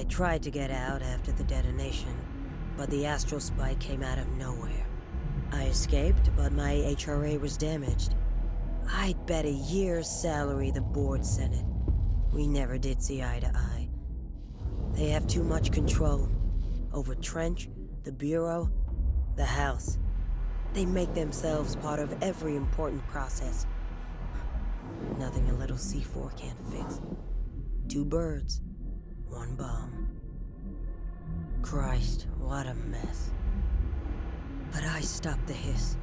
tried to get out after the detonation, but the astral spike came out of nowhere. I escaped, but my HRA was damaged. I'd bet a year's salary the board sent it. We never did see eye to eye. They have too much control over Trench, the Bureau, the House. They make themselves part of every important process. Nothing a little C4 can't fix. 2 birds, 1 bomb. Christ, what a mess. But I stopped the hiss.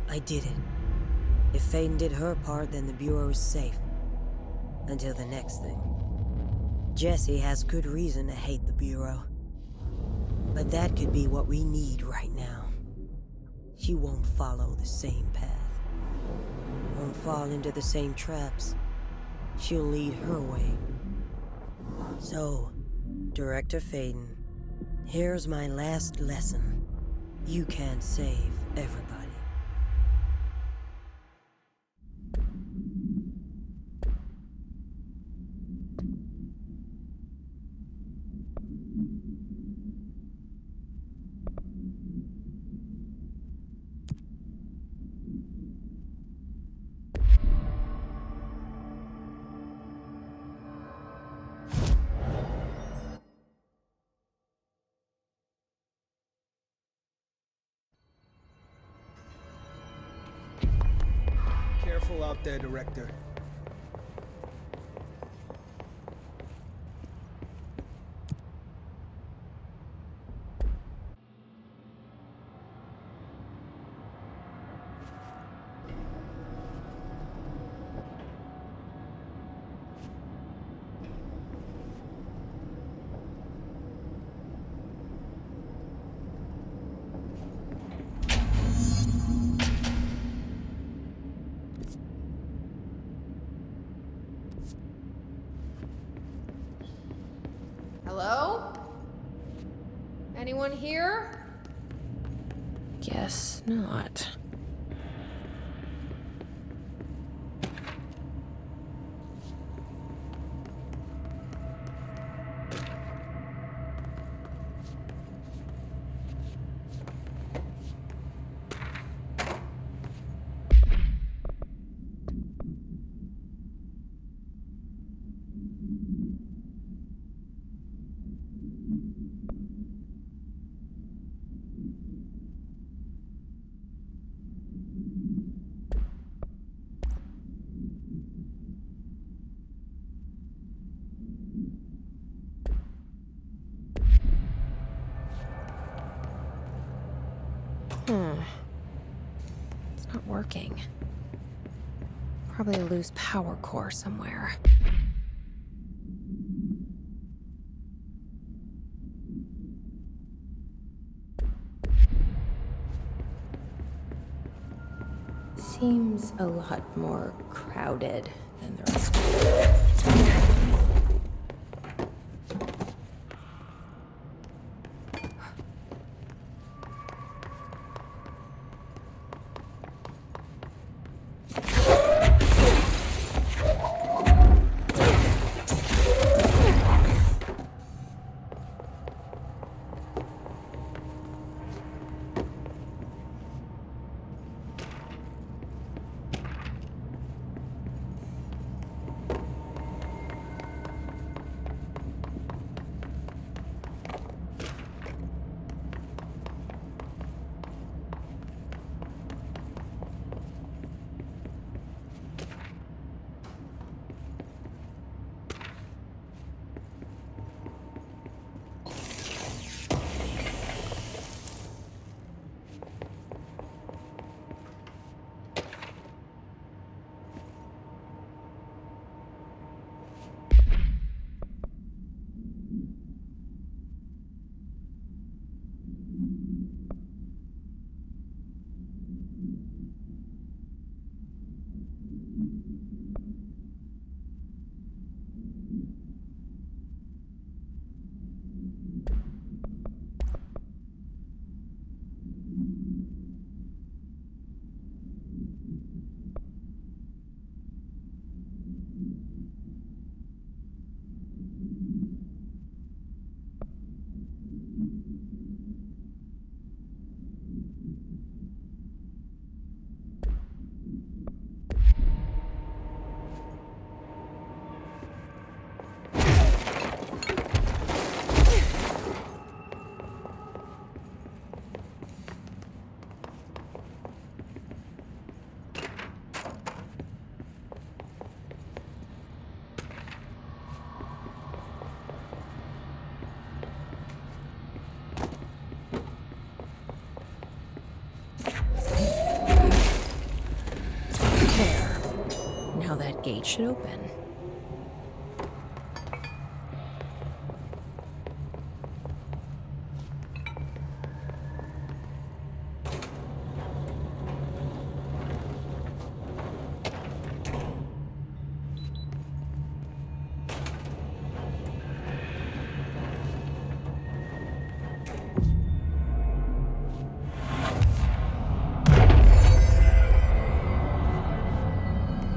I did it. If Fayden did her part, then the Bureau is safe. Until the next thing. Jesse has good reason to hate the Bureau. But that could be what we need right now. She won't follow the same path. Won't fall into the same traps. She'll lead her way. So, Director Fayden, here's my last lesson. You can't save everybody. Careful out there, Director. Hello? Anyone here? Guess not. It's not working. Probably a loose power core somewhere. Seems a lot more crowded than the rest of it. gate should open.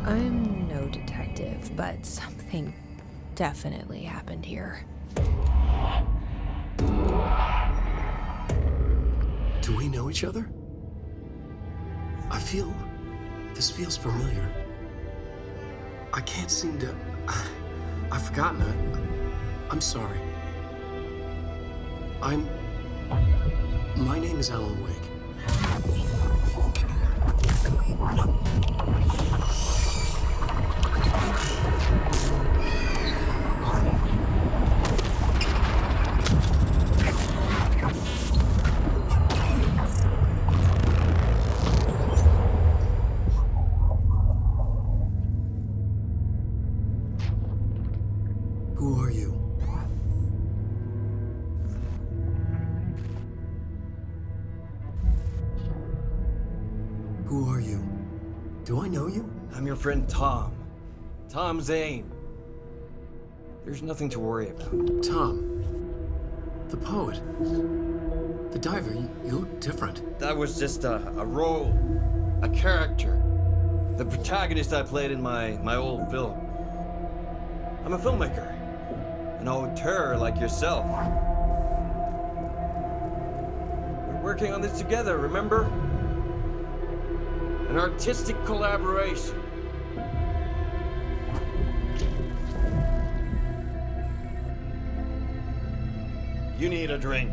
I'm no detective, but something definitely happened here. Do we know each other? This feels familiar. I can't seem to... I've forgotten it. I'm sorry. My name is Alan Wake. Who are you? Who are you? Do I know you? I'm your friend Tom. Tom Zane. There's nothing to worry about. Tom. The poet. The diver. You look different. That was just a role. A character. The protagonist I played in my old film. I'm a filmmaker. An auteur like yourself. We're working on this together, remember? An artistic collaboration. You need a drink.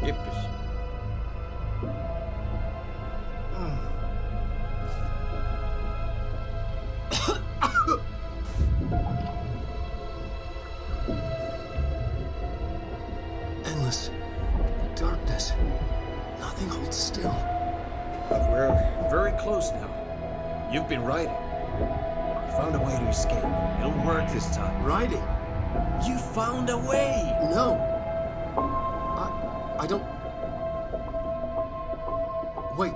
Gibt es. Endless darkness. Nothing holds still. But we're very close now. You've been writing. You found a way to escape. It'll work this time. Writing? You found a way! No. I don't... Wait.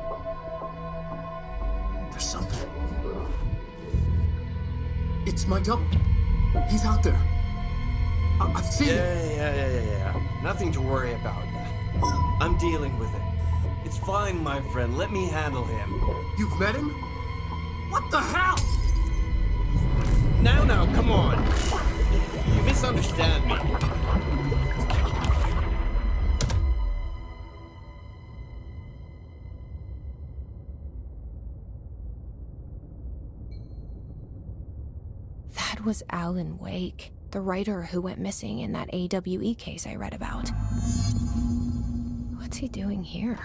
There's something. It's my double. He's out there. I've seen him. Yeah. Nothing to worry about. I'm dealing with it. It's fine, my friend. Let me handle him. You've met him? What the hell? Now, come on. You misunderstand me. That was Alan Wake, the writer who went missing in that AWE case I read about. What's he doing here?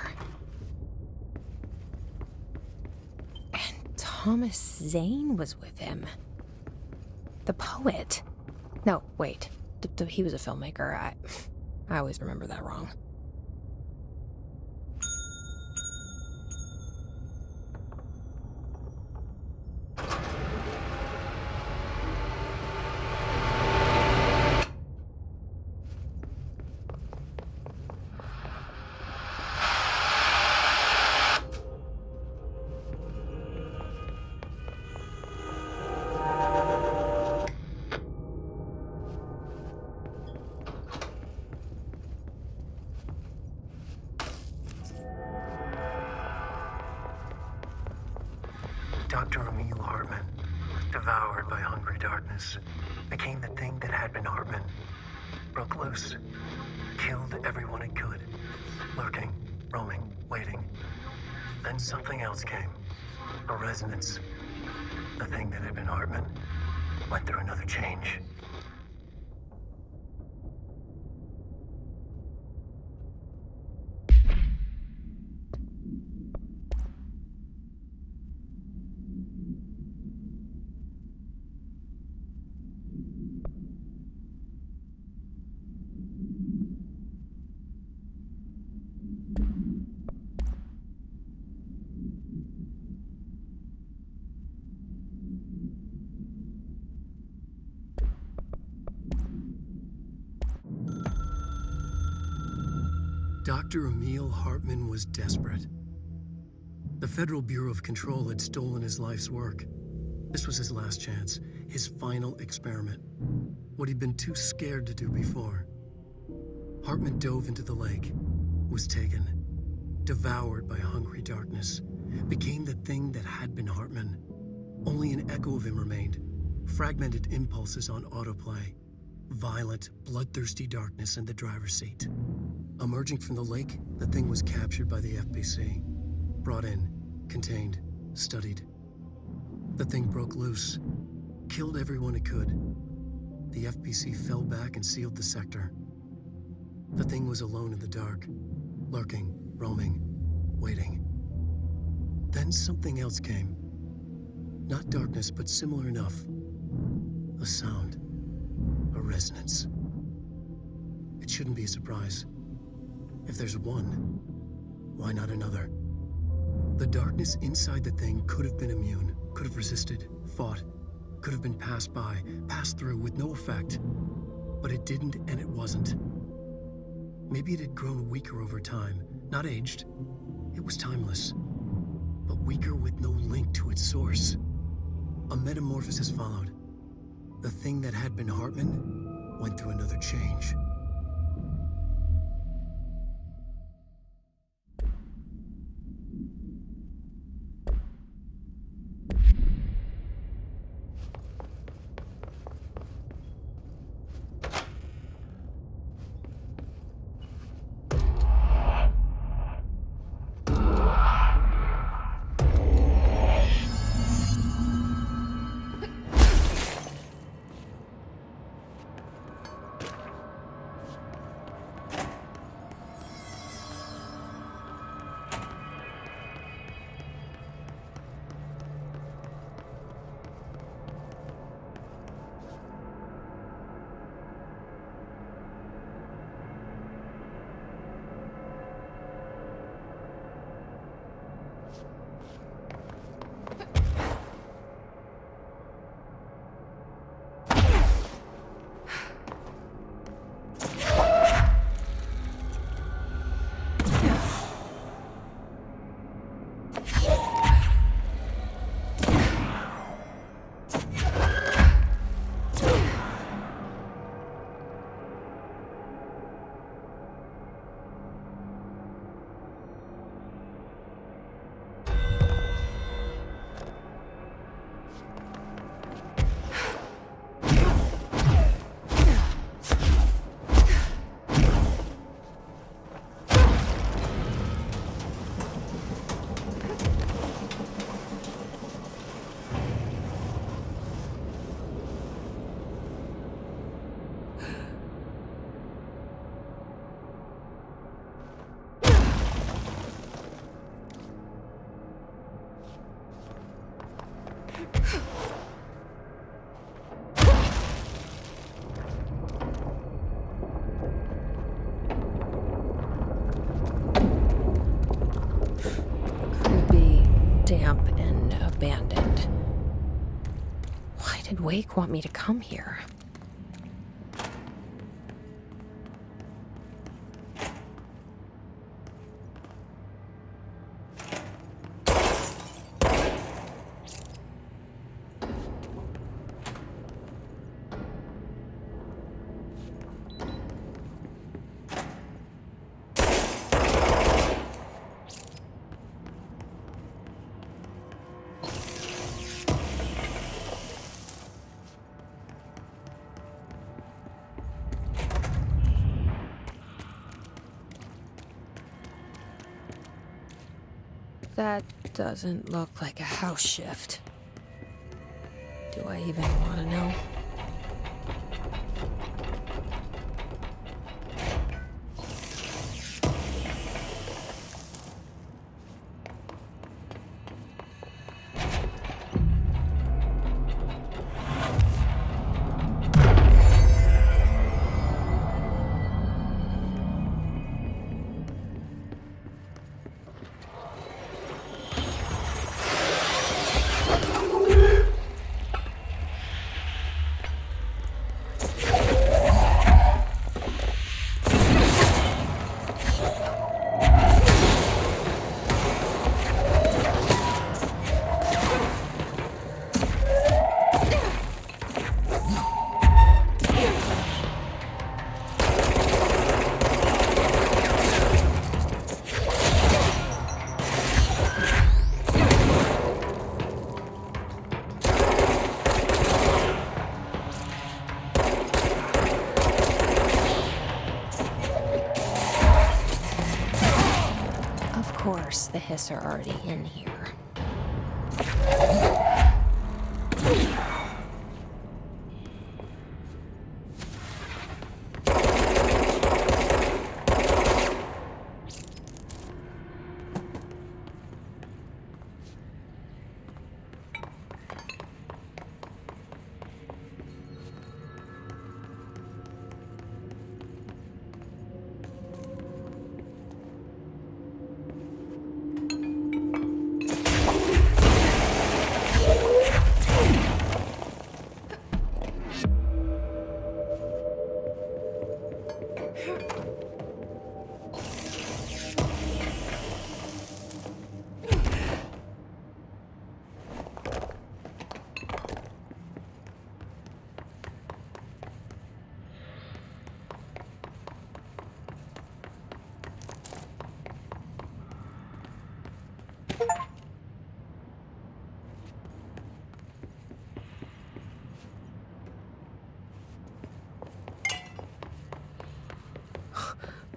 And Thomas Zane was with him. The poet. No, wait. He was a filmmaker. I always remember that wrong. Dr. Emil Hartman, devoured by hungry darkness, became the thing that had been Hartman. Broke loose, killed everyone it could, lurking, roaming, waiting. Then something else came, a resonance. The thing that had been Hartman went through another change. Dr. Emil Hartman was desperate. The Federal Bureau of Control had stolen his life's work. This was his last chance, his final experiment, what he'd been too scared to do before. Hartman dove into the lake, was taken, devoured by hungry darkness, became the thing that had been Hartman. Only an echo of him remained, fragmented impulses on autoplay, violent, bloodthirsty darkness in the driver's seat. Emerging from the lake, the thing was captured by the FBC, brought in, contained, studied. The thing broke loose, killed everyone it could. The FBC fell back and sealed the sector. The thing was alone in the dark, lurking, roaming, waiting. Then something else came. Not darkness, but similar enough. A sound, a resonance. It shouldn't be a surprise. If there's one, why not another? The darkness inside the thing could have been immune, could have resisted, fought, could have been passed by, passed through with no effect. But it didn't, and it wasn't. Maybe it had grown weaker over time, not aged. It was timeless, but weaker with no link to its source. A metamorphosis followed. The thing that had been Hartman went through another change. Damp and abandoned. Why did Wake want me to come here? That doesn't look like a house shift. Do I even want to know? the hiss are already in here.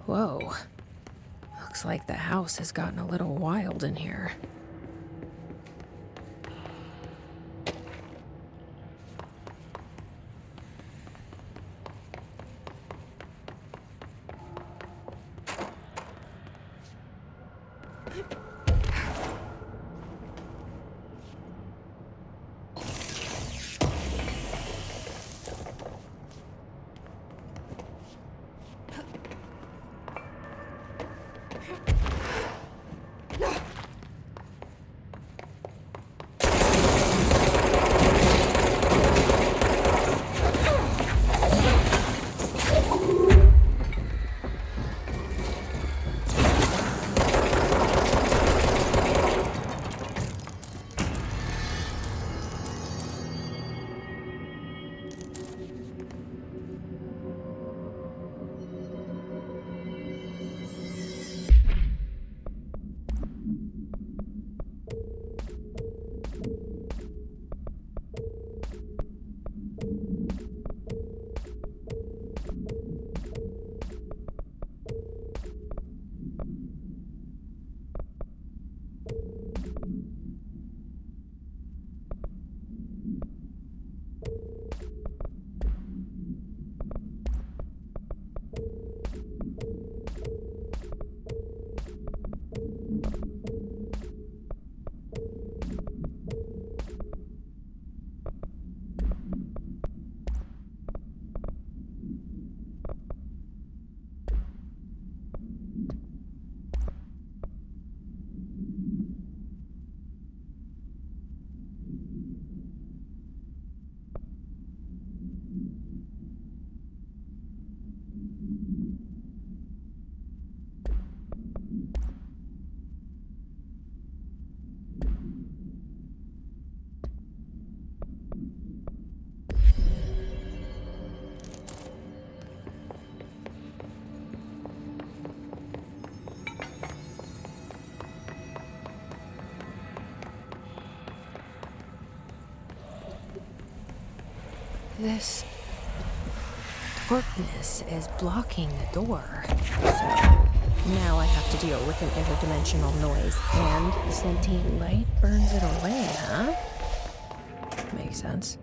Whoa. Looks like the house has gotten a little wild in here. This darkness is blocking the door. So now I have to deal with an interdimensional noise, and sentient light burns it away, huh? Makes sense.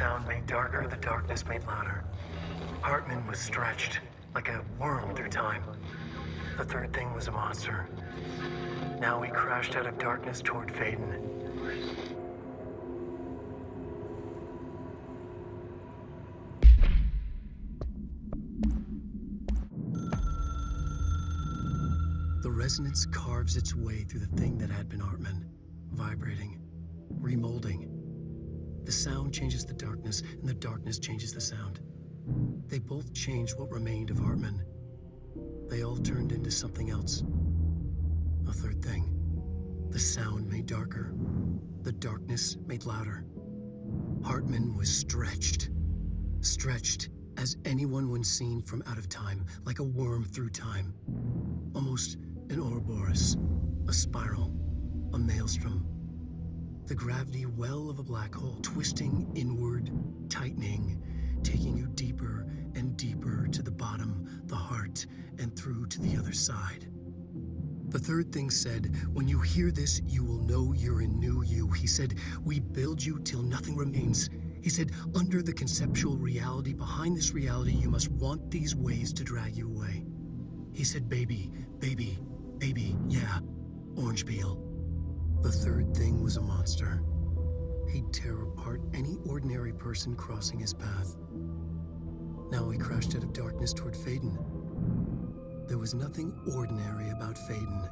sound made darker, the darkness made louder. Hartman was stretched, like a worm through time. The third thing was a monster. Now he crashed out of darkness toward Fayden. The resonance carves its way through the thing that had been Hartman, vibrating, remolding. The sound changes the darkness, and the darkness changes the sound. They both changed what remained of Hartman. They all turned into something else. A third thing. The sound made darker. The darkness made louder. Hartman was stretched. Stretched as anyone when seen from out of time, like a worm through time. Almost an Ouroboros, a spiral, a maelstrom. The gravity well of a black hole, twisting inward, tightening, taking you deeper and deeper to the bottom, the heart, and through to the other side. The third thing said, when you hear this, you will know you're in new you. He said, we build you till nothing remains. He said, under the conceptual reality, behind this reality, you must want these ways to drag you away. He said, baby, baby, baby, yeah, orange peel. The third thing was a monster. He'd tear apart any ordinary person crossing his path. Now he crashed out of darkness toward Fayden. There was nothing ordinary about Fayden.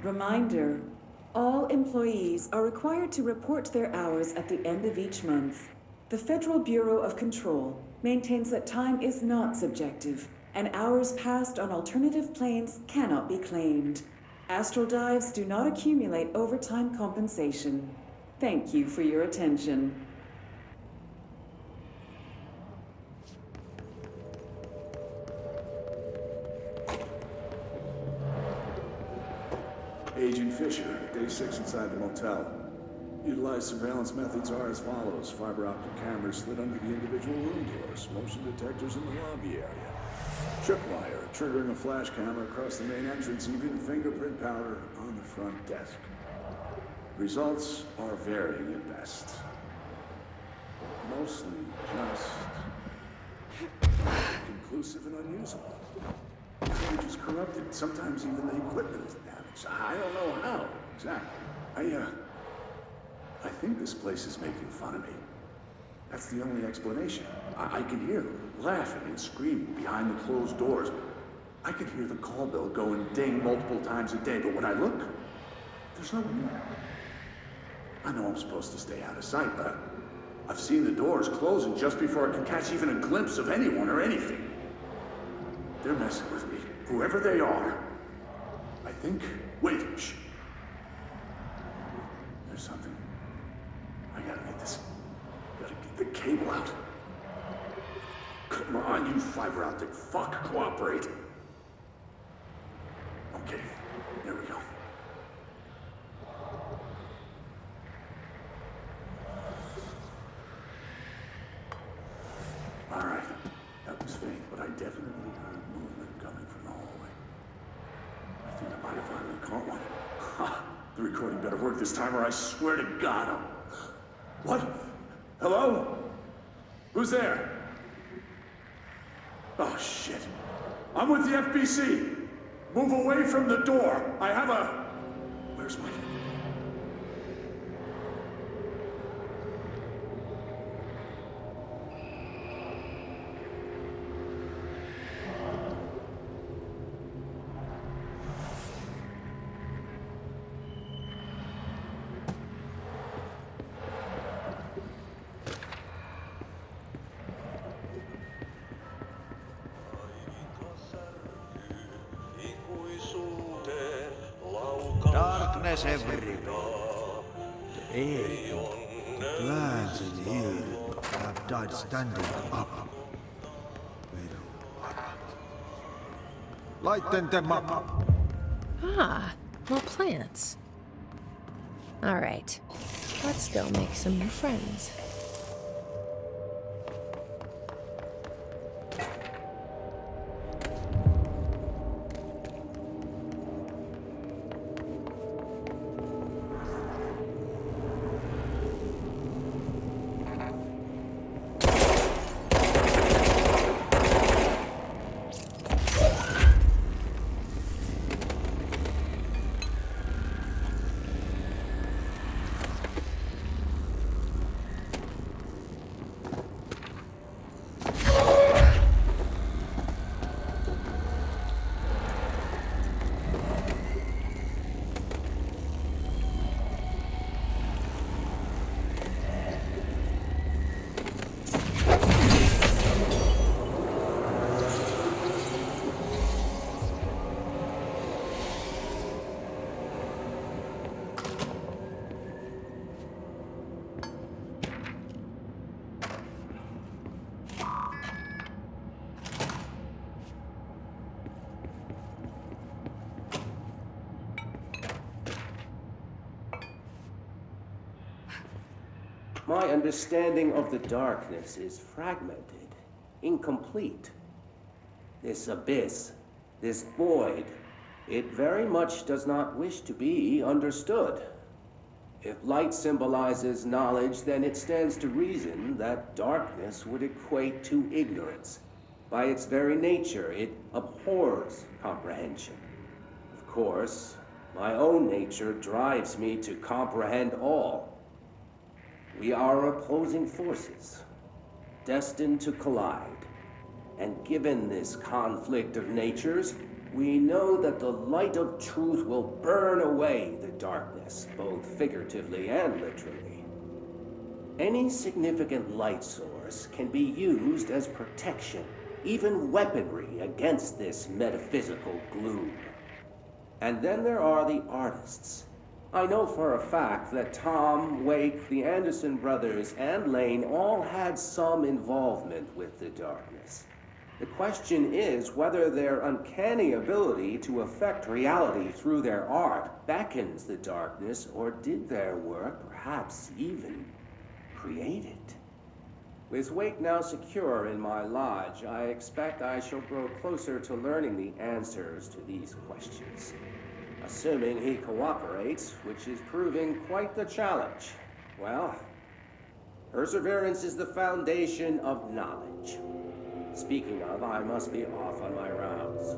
Reminder, all employees are required to report their hours at the end of each month. The Federal Bureau of Control maintains that time is not subjective, and hours passed on alternative planes cannot be claimed. Astral dives do not accumulate overtime compensation. Thank you for your attention. Agent Fisher, day 6 inside the motel. Utilized surveillance methods are as follows. Fiber optic cameras slid under the individual room doors. Motion detectors in the lobby area. Tripwire, triggering a flash camera across the main entrance, even fingerprint powder on the front desk. Results are varying at best. Mostly just conclusive and unusable. The footage is corrupted. Sometimes even the equipment is damaged. I don't know how exactly. I think this place is making fun of me. That's the only explanation. I can hear them laughing and screaming behind the closed doors. I can hear the call bell go and ding multiple times a day, but when I look, there's no one there. I know I'm supposed to stay out of sight, but I've seen the doors closing just before I can catch even a glimpse of anyone or anything. They're messing with me, whoever they are. I think... Wait, shh. There's something. I gotta get this... Gotta get the cable out. Come on, you fiber optic fuck, cooperate. Okay, there we go. caught one. Ha! The recording better work this time or I swear to God I'll... What? Hello? Who's there? Oh, shit. I'm with the FBC. Move away from the door. I have a... Where's my... Darkness everywhere. The air, the plants in here have died standing up. Lighten them up. Ah, more plants. All right, let's go make some new friends. My understanding of the darkness is fragmented, incomplete. This abyss, this void, it very much does not wish to be understood. If light symbolizes knowledge, then it stands to reason that darkness would equate to ignorance. By its very nature, it abhors comprehension. Of course, my own nature drives me to comprehend all. We are opposing forces, destined to collide. And given this conflict of natures, we know that the light of truth will burn away the darkness, both figuratively and literally. Any significant light source can be used as protection, even weaponry against this metaphysical gloom. And then there are the artists. I know for a fact that Tom, Wake, the Anderson brothers, and Lane all had some involvement with the darkness. The question is whether their uncanny ability to affect reality through their art beckons the darkness, or did their work perhaps even create it? With Wake now secure in my lodge, I expect I shall grow closer to learning the answers to these questions. Assuming he cooperates, which is proving quite the challenge. Well, perseverance is the foundation of knowledge. Speaking of, I must be off on my rounds.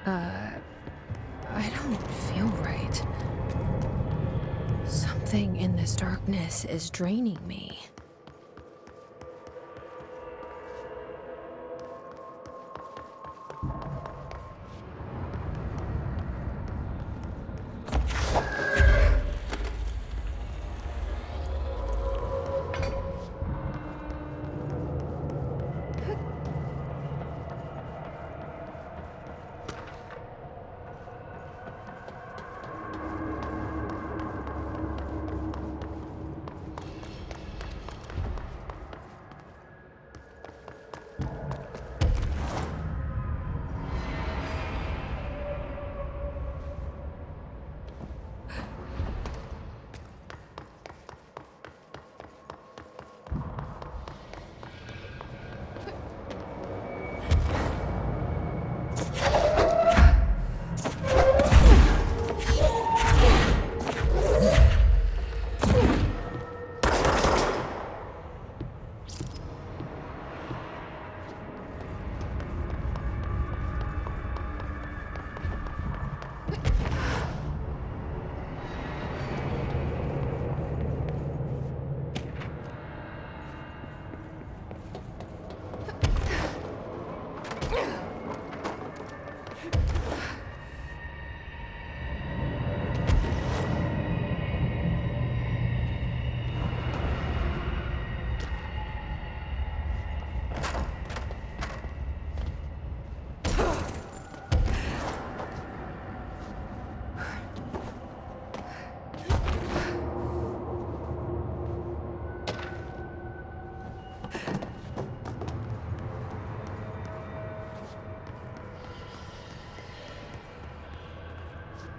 I don't feel right. Something in this darkness is draining me.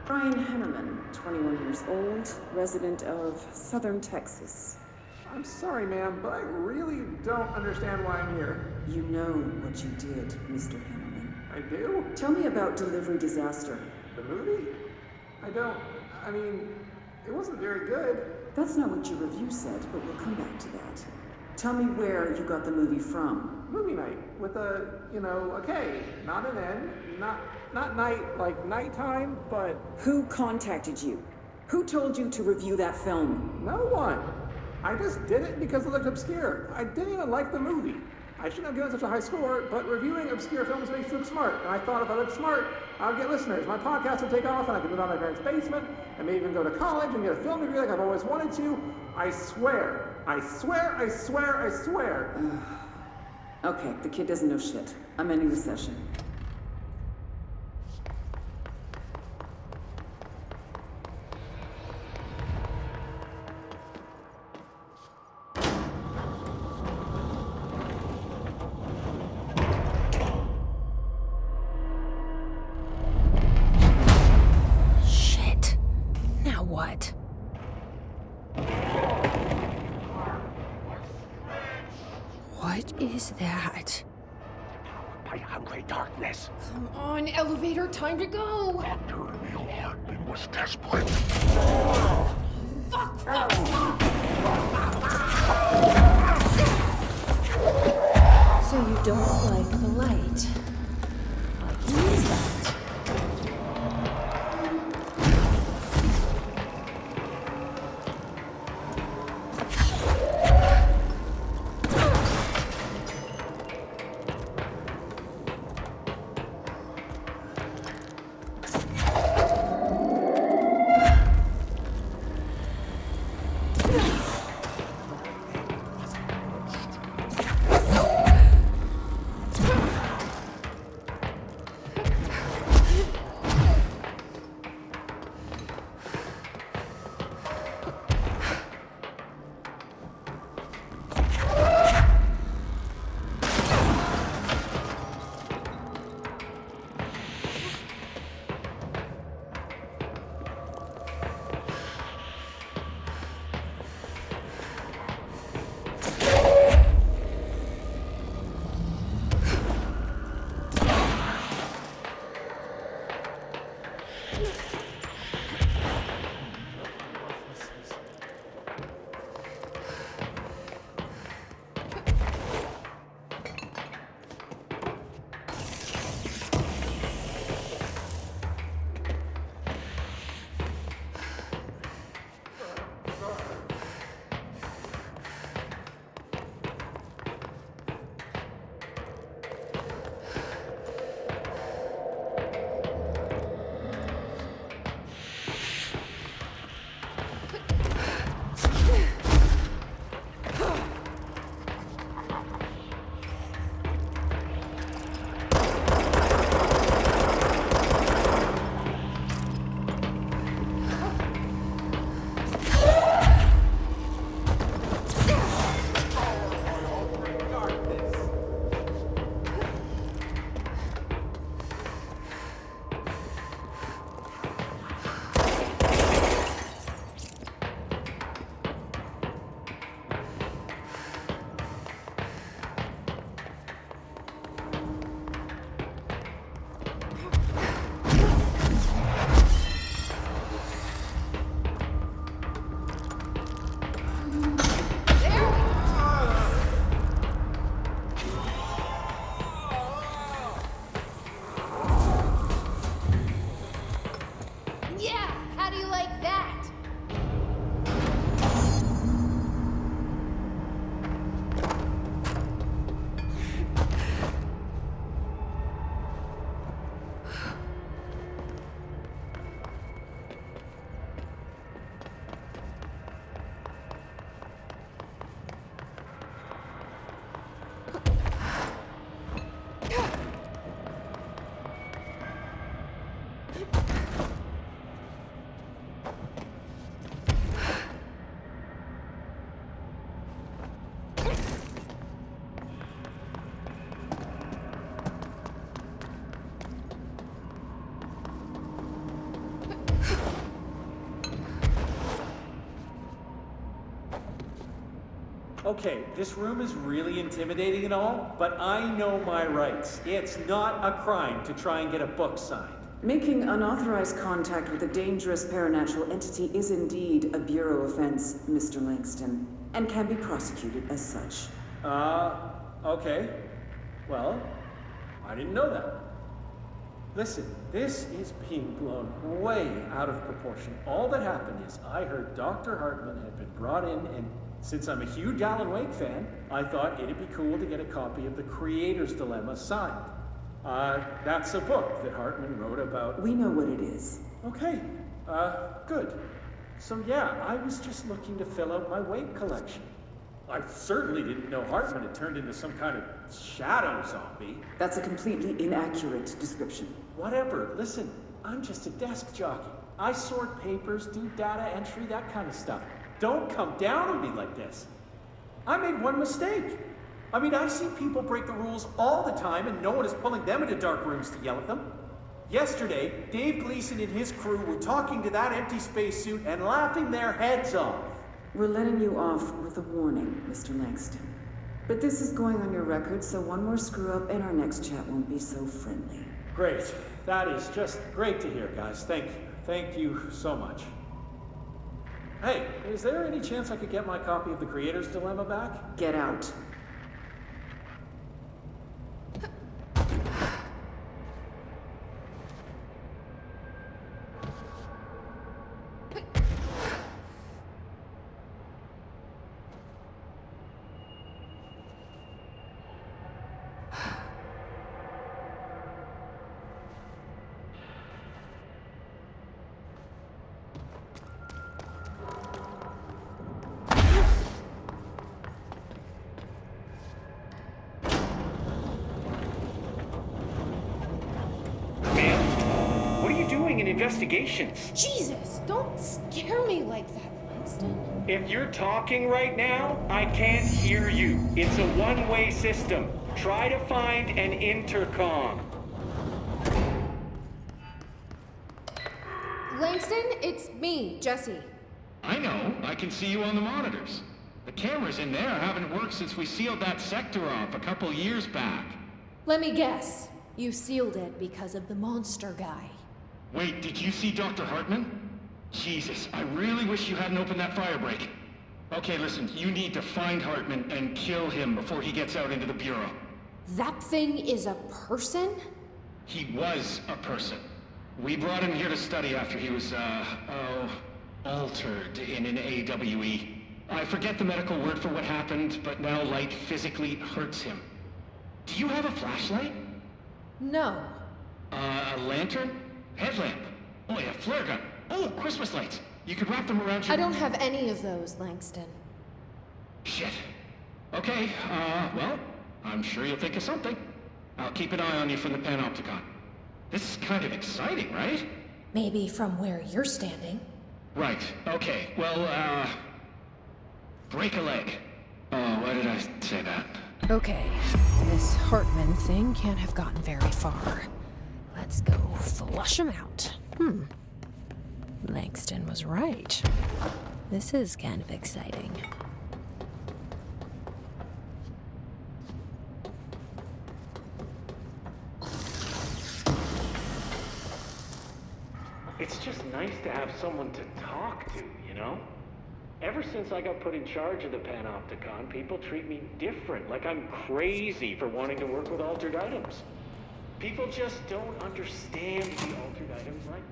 Brian Hemmerman, 21 years old, resident of Southern Texas. I'm sorry, ma'am, but I really don't understand why I'm here. You know what you did, Mr. Hemmerman. I do? Tell me about Delivery Disaster. The movie? I mean, it wasn't very good. That's not what your review said, but we'll come back to that. Tell me where you got the movie from. Movie night with a K, not an N, not night like nighttime, but... Who contacted you? Who told you to review that film? No one. I just did it because it looked obscure. I didn't even like the movie. I shouldn't have given such a high score, but reviewing obscure films makes you look smart. And I thought if I looked smart, I'd get listeners. My podcast would take off and I could move out of my parents' basement and maybe even go to college and get a film degree like I've always wanted to. I swear. Okay, the kid doesn't know shit. I'm ending the session. Shit. Now what? What is that? By hungry darkness. Come on, elevator, time to go. Dr. Neil Hartman was desperate. Fuck! So you don't like the light? What is that? Okay, this room is really intimidating and all, but I know my rights. It's not a crime to try and get a book signed. Making unauthorized contact with a dangerous paranatural entity is indeed a Bureau offense, Mr. Langston, and can be prosecuted as such. Okay. Well, I didn't know that. Listen, this is being blown way out of proportion. All that happened is I heard Dr. Hartman had been brought in, and since I'm a huge Alan Wake fan, I thought it'd be cool to get a copy of The Creator's Dilemma signed. That's a book that Hartman wrote about. We know what it is. Okay, good. So yeah, I was just looking to fill out my Wake collection. I certainly didn't know Hartman had turned into some kind of shadow zombie. That's a completely inaccurate description. Whatever, listen, I'm just a desk jockey. I sort papers, do data entry, that kind of stuff. Don't come down on me like this. I made one mistake. I mean, I see people break the rules all the time and no one is pulling them into dark rooms to yell at them. Yesterday, Dave Gleason and his crew were talking to that empty spacesuit and laughing their heads off. We're letting you off with a warning, Mr. Langston. But this is going on your record, so one more screw-up and our next chat won't be so friendly. Great. That is just great to hear, guys. Thank you. Thank you so much. Hey, is there any chance I could get my copy of The Creator's Dilemma back? Get out. Investigations. Jesus, don't scare me like that, Langston. If you're talking right now, I can't hear you. It's a one-way system. Try to find an intercom. Langston, it's me, Jesse. I know. I can see you on the monitors. The cameras in there haven't worked since we sealed that sector off a couple years back. Let me guess. You sealed it because of the monster guy. Wait, did you see Dr. Hartman? Jesus, I really wish you hadn't opened that fire break. Okay, listen, you need to find Hartman and kill him before he gets out into the Bureau. That thing is a person? He was a person. We brought him here to study after he was, altered in an AWE. I forget the medical word for what happened, but now light physically hurts him. Do you have a flashlight? No. A lantern? Headlamp. Oh yeah, flare gun. Oh, Christmas lights. You could wrap them around your... I don't have any of those, Langston. Shit. Okay, well, I'm sure you'll think of something. I'll keep an eye on you from the panopticon. This is kind of exciting, right? Maybe from where you're standing. Right, okay. Well, break a leg. Oh, why did I say that? Okay, this Hartman thing can't have gotten very far. Let's go flush him out. Langston was right. This is kind of exciting. It's just nice to have someone to talk to, you know? Ever since I got put in charge of the Panopticon, people treat me different, like I'm crazy for wanting to work with altered items. People just don't understand the altered items like...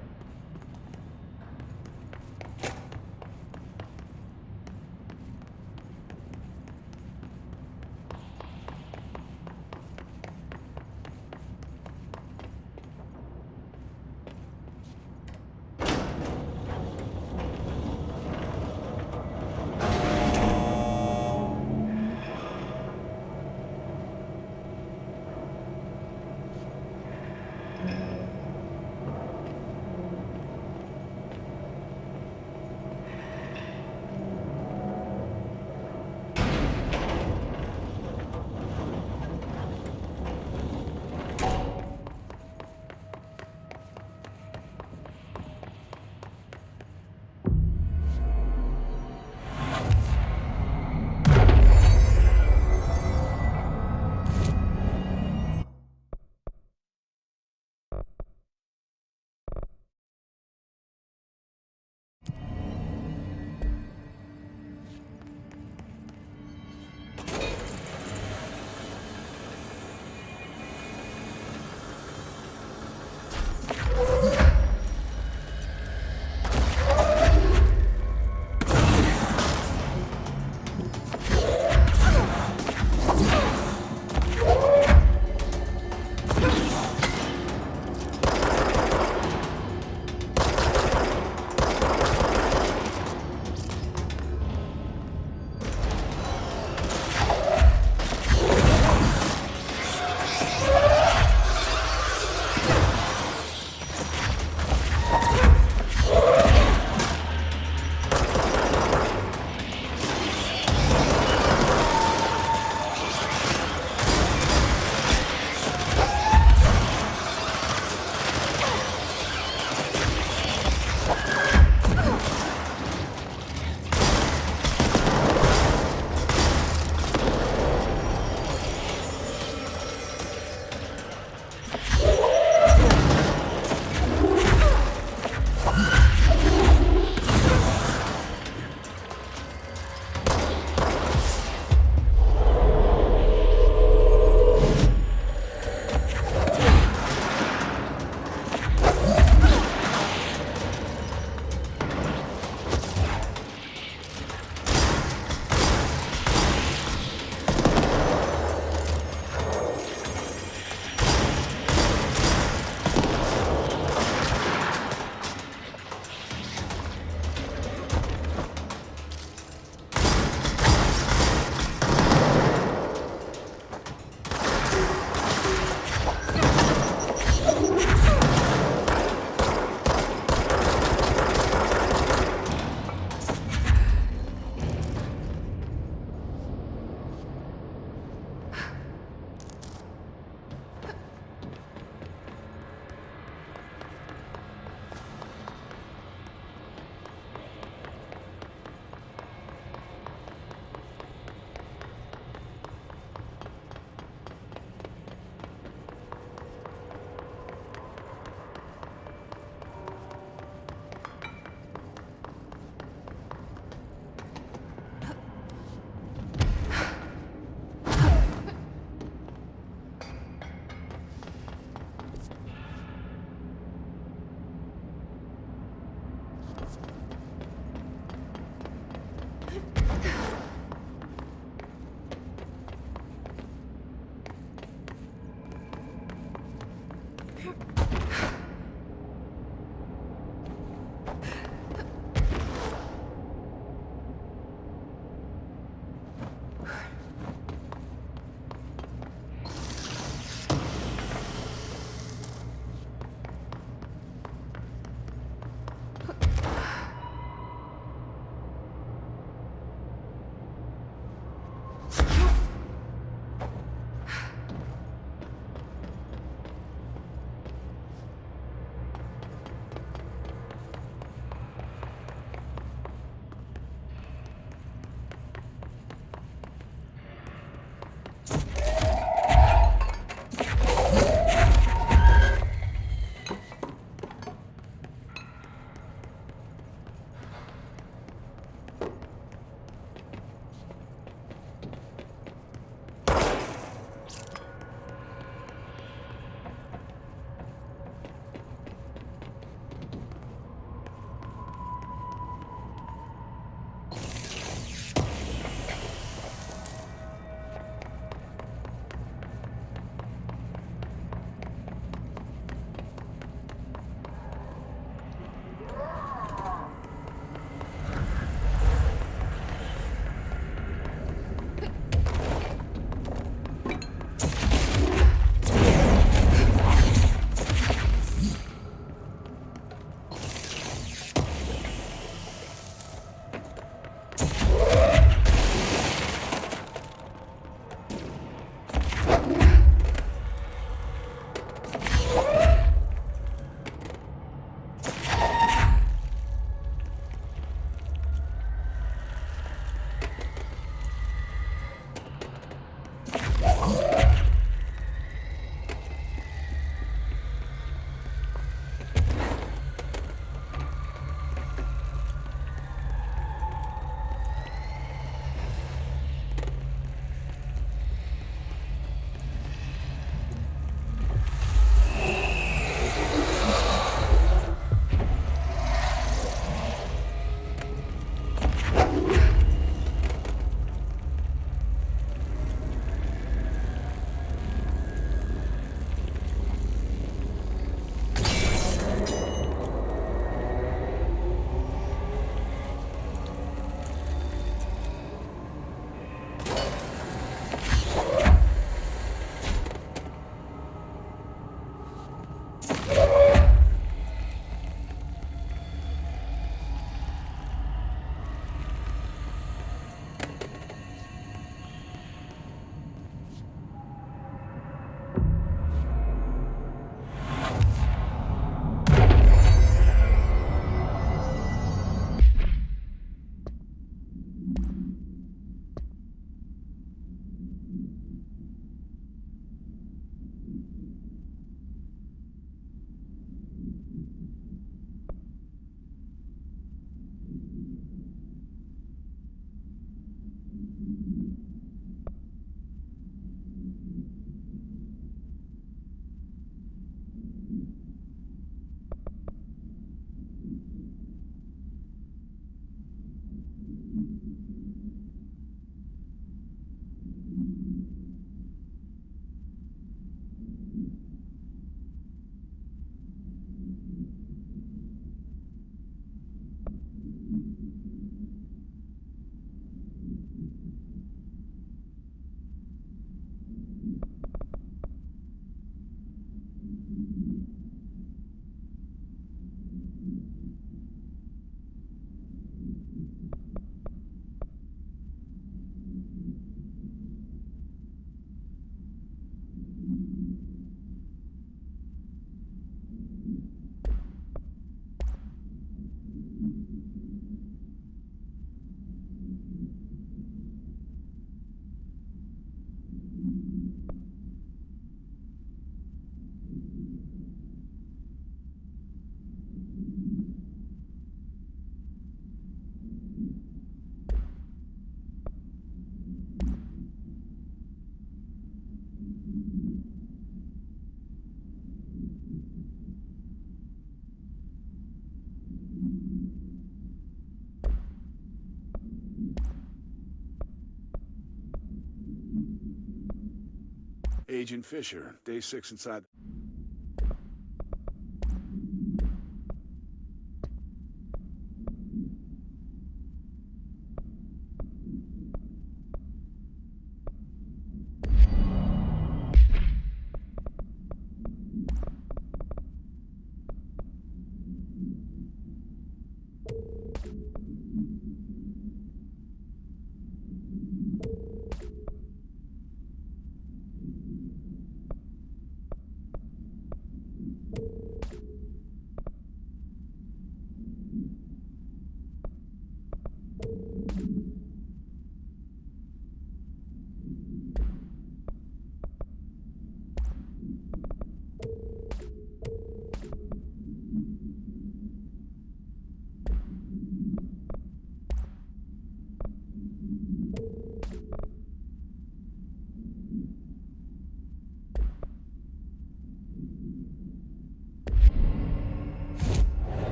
Agent Fisher, day 6 inside.